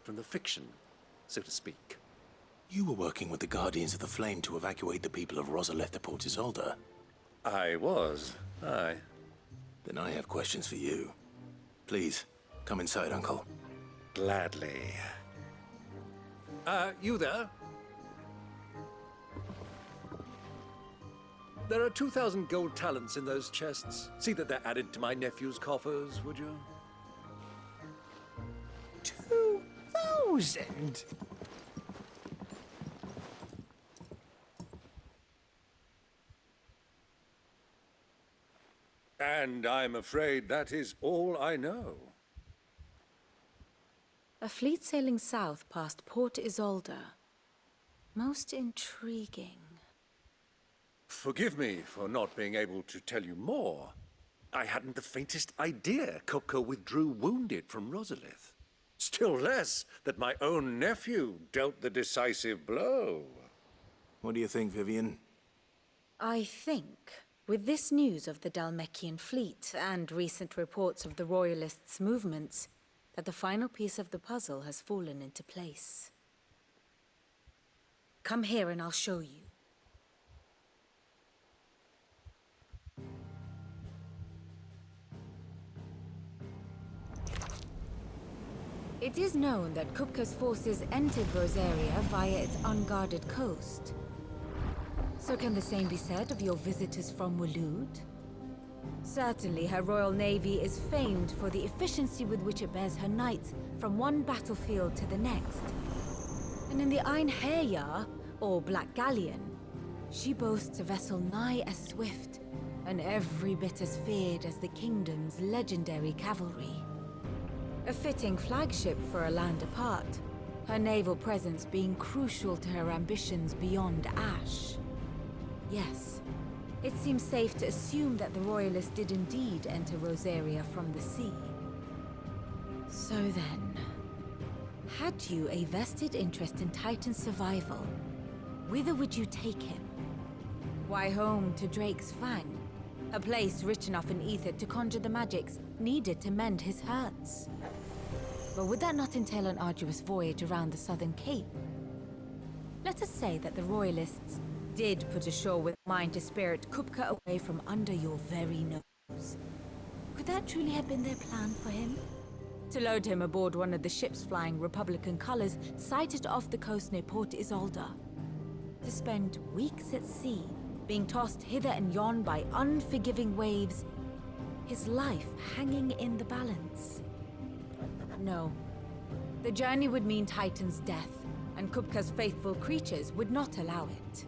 from the fiction, so to speak. You were working with the Guardians of the Flame to evacuate the people of Rosalith to Port Isolde. I was, aye. Then I have questions for you. Please, come inside, Uncle. Gladly. You there? There are 2,000 gold talents in those chests. See that they're added to my nephew's coffers, would you? 2,000? And I'm afraid that is all I know. A fleet sailing south past Port Isolde. Most intriguing. Forgive me for not being able to tell you more. I hadn't the faintest idea Kupka withdrew wounded from Rosalith. Still less that my own nephew dealt the decisive blow. What do you think, Vivian? I think, with this news of the Dhalmekian fleet and recent reports of the Royalists' movements, that the final piece of the puzzle has fallen into place. Come here and I'll show you. It is known that Kupka's forces entered Rosaria via its unguarded coast. So can the same be said of your visitors from Waloed? Certainly, her Royal Navy is famed for the efficiency with which it bears her knights from one battlefield to the next. And in the Einherjar, or Black Galleon, she boasts a vessel nigh as swift and every bit as feared as the kingdom's legendary cavalry. A fitting flagship for a land apart, her naval presence being crucial to her ambitions beyond Ash. Yes, it seems safe to assume that the Royalists did indeed enter Rosaria from the sea. So then, had you a vested interest in Titan's survival, whither would you take him? Why, home to Drake's Fang, a place rich enough in ether to conjure the magics needed to mend his hurts. But would that not entail an arduous voyage around the southern cape? Let us say that the Royalists did put ashore with a mind to spirit Kupka away from under your very nose. Could that truly have been their plan for him? To load him aboard one of the ships flying Republican colors sighted off the coast near Port Isolde. To spend weeks at sea, being tossed hither and yon by unforgiving waves, his life hanging in the balance. No. The journey would mean Titan's death, and Kupka's faithful creatures would not allow it.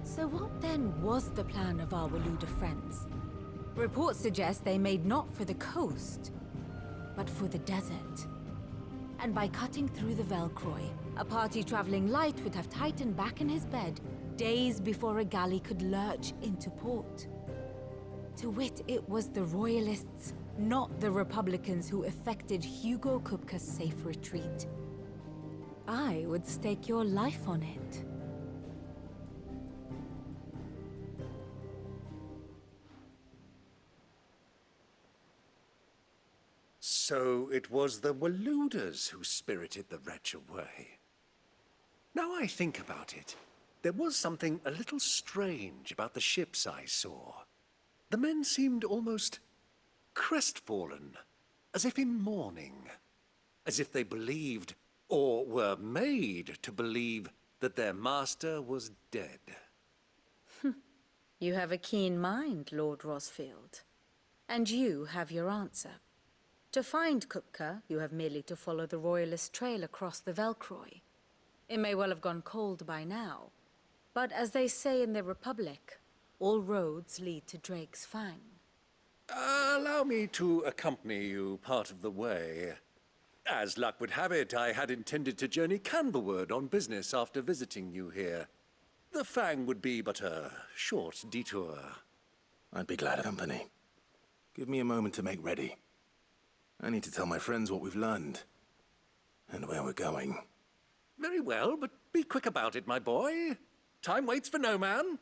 So what then was the plan of our Waluda friends? Reports suggest they made not for the coast, but for the desert. And by cutting through the Velcroy, a party traveling light would have Titan back in his bed days before a galley could lurch into port. To wit, it was the Royalists, not the Republicans, who effected Hugo Kupka's safe retreat. I would stake your life on it. So it was the Waludas who spirited the wretch away. Now I think about it, there was something a little strange about the ships I saw. The men seemed almost crestfallen, as if in mourning, as if they believed, or were made to believe, that their master was dead. You have a keen mind, Lord Rosfield. And you have your answer. To find Kupka, you have merely to follow the Royalist trail across the Velcroy. It may well have gone cold by now, but as they say in the Republic, all roads lead to Drake's Fang. Allow me to accompany you part of the way. As luck would have it, I had intended to journey Canberward on business after visiting you here. The Fang would be but a short detour. I'd be glad of company. Give me a moment to make ready. I need to tell my friends what we've learned, and where we're going. Very well, but be quick about it, my boy. Time waits for no man.